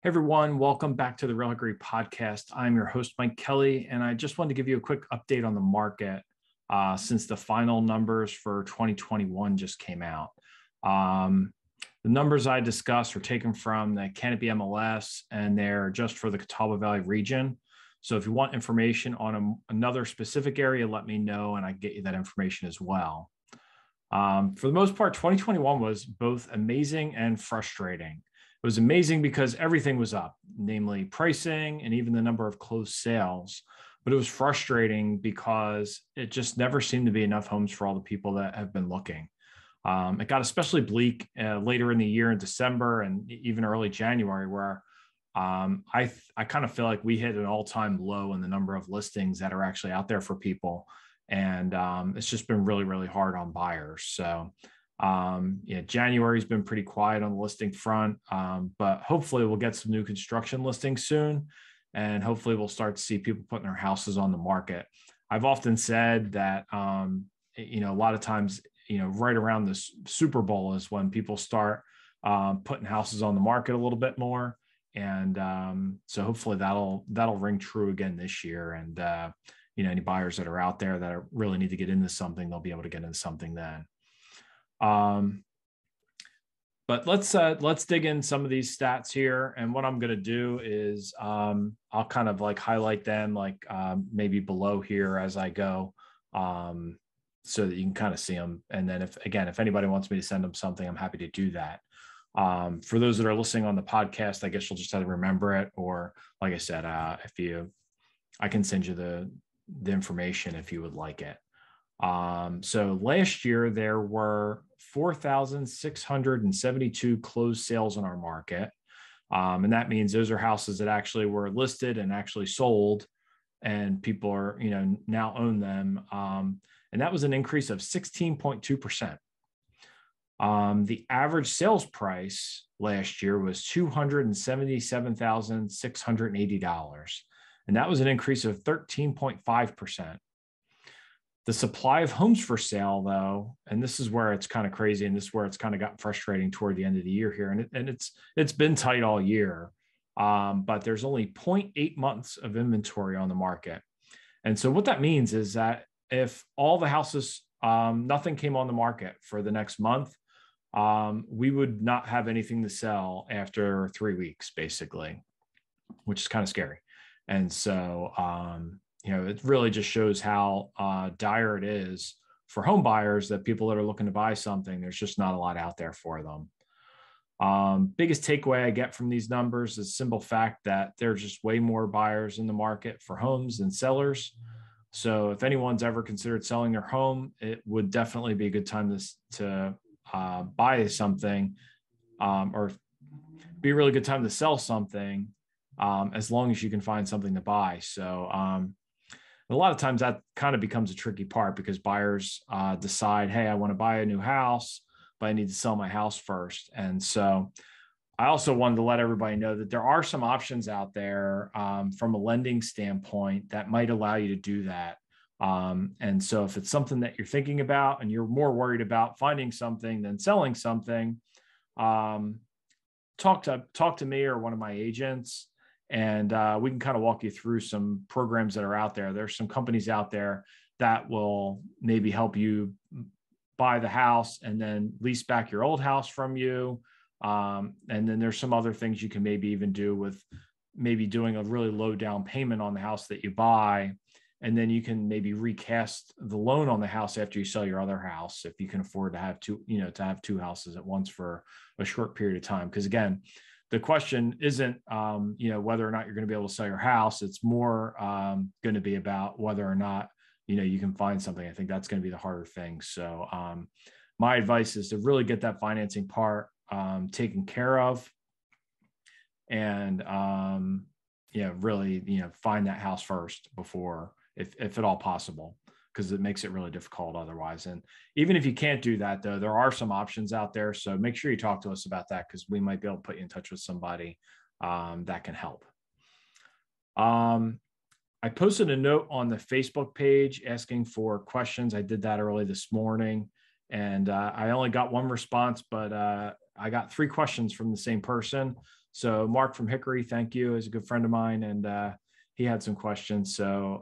Hey everyone, welcome back to the Real Agree podcast. I'm your host, Mike Kelly, and I just wanted to give you a quick update on the market since the final numbers for 2021 just came out. The numbers I discussed are taken from the Canopy MLS, and they're just for the Catawba Valley region. So if you want information on another specific area, let me know, and I can get you that information as well. For the most part, 2021 was both amazing and frustrating. It was amazing because everything was up, namely pricing and even the number of closed sales. But it was frustrating because it just never seemed to be enough homes for all the people that have been looking. It got especially bleak later in the year in December and even early January, where I kind of feel like we hit an all-time low in the number of listings that are actually out there for people. And it's just been really, really hard on buyers. So January's been pretty quiet on the listing front, but hopefully we'll get some new construction listings soon. And hopefully we'll start to see people putting their houses on the market. I've often said that, a lot of times, right around this Super Bowl is when people start putting houses on the market a little bit more. And so hopefully that'll ring true again this year. And, any buyers that are out there that really need to get into something, they'll be able to get into something then. But let's dig in some of these stats here. And what I'm going to do is I'll kind of like highlight them maybe below here as I go, so that you can kind of see them. And then if anybody wants me to send them something, I'm happy to do that. For those that are listening on the podcast, I guess you'll just have to remember it. Or like I said, I can send you the information if you would like it. So last year there were 4,672 closed sales on our market. And that means those are houses that actually were listed and actually sold, and people are, now own them. And that was an increase of 16.2%. The average sales price last year was $277,680. And that was an increase of 13.5%. The supply of homes for sale, though, and this is where it's kind of crazy, and this is where it's kind of gotten frustrating toward the end of the year here, and it's been tight all year, but there's only 0.8 months of inventory on the market. And so what that means is that if all the houses, nothing came on the market for the next month, we would not have anything to sell after 3 weeks, basically, which is kind of scary. And so, it really just shows how dire it is for home buyers, that people that are looking to buy something, there's just not a lot out there for them. Biggest takeaway I get from these numbers is the simple fact that there's just way more buyers in the market for homes than sellers. So if anyone's ever considered selling their home, it would definitely be a good time to buy something, or be a really good time to sell something, as long as you can find something to buy. So a lot of times that kind of becomes a tricky part, because buyers decide, hey, I want to buy a new house, but I need to sell my house first. And so I also wanted to let everybody know that there are some options out there from a lending standpoint that might allow you to do that. And so if it's something that you're thinking about and you're more worried about finding something than selling something, talk to me or one of my agents, and we can kind of walk you through some programs that are out there. There's some companies out there that will maybe help you buy the house and then lease back your old house from you. And then there's some other things you can maybe even do with maybe doing a really low down payment on the house that you buy. And then you can maybe recast the loan on the house after you sell your other house, if you can afford to have two houses at once for a short period of time. Because again, the question isn't, whether or not you're going to be able to sell your house. It's more going to be about whether or not, you can find something. I think that's going to be the harder thing. So my advice is to really get that financing part taken care of, and really, find that house first before, if at all possible, because it makes it really difficult otherwise. And even if you can't do that, though, there are some options out there. So make sure you talk to us about that, because we might be able to put you in touch with somebody that can help. I posted a note on the Facebook page asking for questions. I did that early this morning, and I only got one response, but I got 3 questions from the same person. So Mark from Hickory, thank you. He's a good friend of mine, and he had some questions. So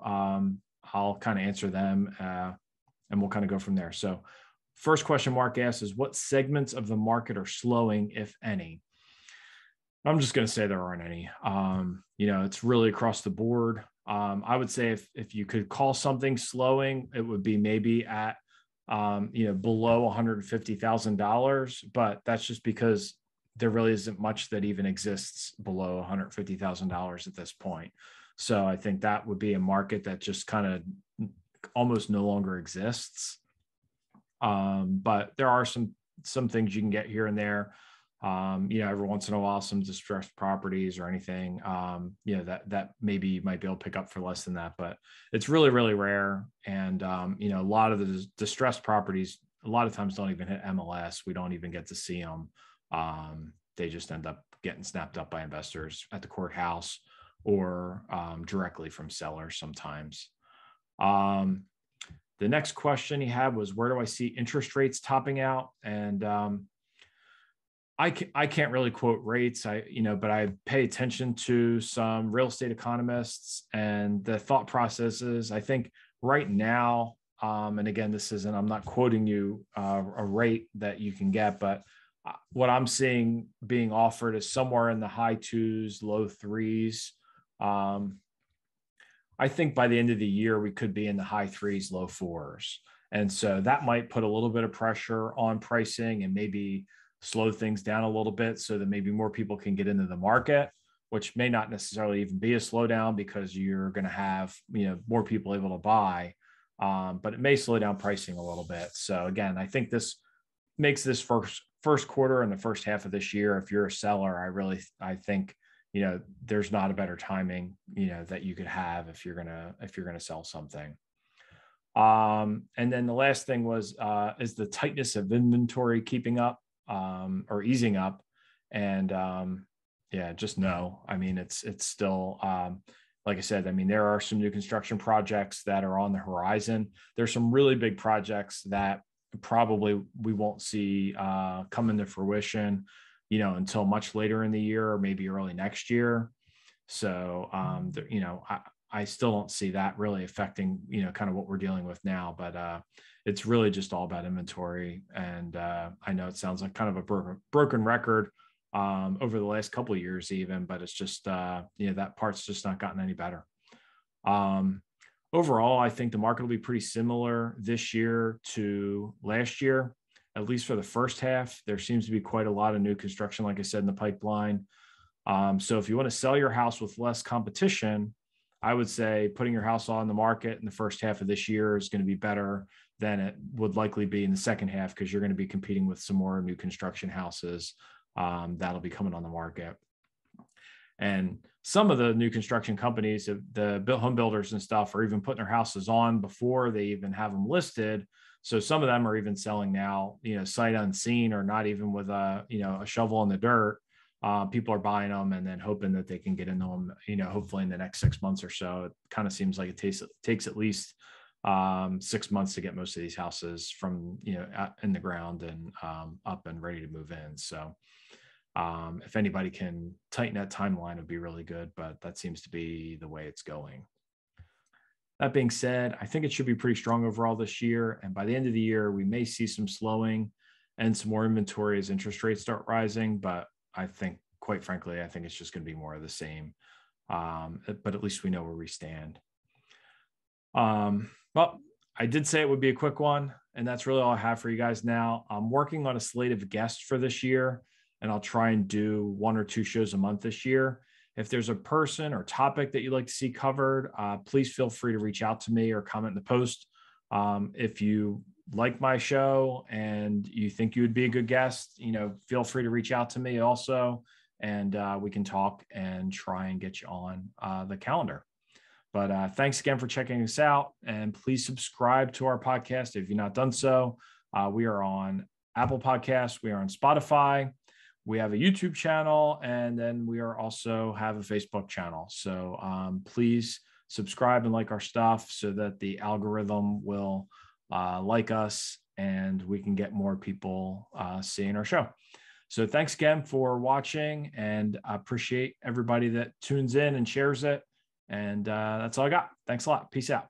I'll kind of answer them, and we'll kind of go from there. So first question Mark asks is, what segments of the market are slowing, if any? I'm just going to say there aren't any. It's really across the board. I would say if you could call something slowing, it would be maybe at below $150,000, but that's just because there really isn't much that even exists below $150,000 at this point. So I think that would be a market that just kind of almost no longer exists. But there are some things you can get here and there. Every once in a while, some distressed properties or anything, that maybe you might be able to pick up for less than that, but it's really, really rare. And, a lot of the distressed properties, a lot of times don't even hit MLS. We don't even get to see them. They just end up getting snapped up by investors at the courthouse or directly from sellers sometimes. The next question he had was, where do I see interest rates topping out? And I can't really quote rates, but I pay attention to some real estate economists and the thought processes. I think right now, and again, I'm not quoting you a rate that you can get, but what I'm seeing being offered is somewhere in the high 2s, low 3s. I think by the end of the year, we could be in the high 3s, low 4s. And so that might put a little bit of pressure on pricing and maybe slow things down a little bit so that maybe more people can get into the market, which may not necessarily even be a slowdown because you're going to have, more people able to buy, but it may slow down pricing a little bit. So again, I think this makes this first quarter and the first half of this year, if you're a seller, I think, there's not a better timing, that you could have if you're going to sell something. And then the last thing was, is the tightness of inventory keeping up? Or easing up? And just no. I mean, it's still, like I said, I mean, there are some new construction projects that are on the horizon. There's some really big projects that probably we won't see come into fruition, until much later in the year or maybe early next year. So, I still don't see that really affecting, kind of what we're dealing with now, but it's really just all about inventory. And I know it sounds like kind of a broken record over the last couple of years even, but it's just, that part's just not gotten any better. Overall, I think the market will be pretty similar this year to last year, at least for the first half. There seems to be quite a lot of new construction, like I said, in the pipeline. So if you want to sell your house with less competition, I would say putting your house on the market in the first half of this year is going to be better than it would likely be in the second half, because you're going to be competing with some more new construction houses that'll be coming on the market. And some of the new construction companies, the home builders and stuff, are even putting their houses on before they even have them listed. So some of them are even selling now, sight unseen, or not even with a shovel in the dirt. People are buying them and then hoping that they can get into them, hopefully in the next 6 months or so. It kind of seems like it takes at least 6 months to get most of these houses from, in the ground and up and ready to move in. So if anybody can tighten that timeline, it would be really good, but that seems to be the way it's going. That being said, I think it should be pretty strong overall this year. And by the end of the year, we may see some slowing and some more inventory as interest rates start rising. But I think, quite frankly, I think it's just going to be more of the same. But at least we know where we stand. Well, I did say it would be a quick one, and that's really all I have for you guys now. I'm working on a slate of guests for this year, and I'll try and do 1 or 2 shows a month this year. If there's a person or topic that you'd like to see covered, please feel free to reach out to me or comment in the post. If you like my show and you think you would be a good guest, feel free to reach out to me also, and we can talk and try and get you on the calendar. But thanks again for checking us out, and please subscribe to our podcast if you've not done so. We are on Apple Podcasts. We are on Spotify. We have a YouTube channel, and then we are also have a Facebook channel. So please subscribe and like our stuff so that the algorithm will like us and we can get more people seeing our show. So thanks again for watching, and I appreciate everybody that tunes in and shares it. And that's all I got. Thanks a lot. Peace out.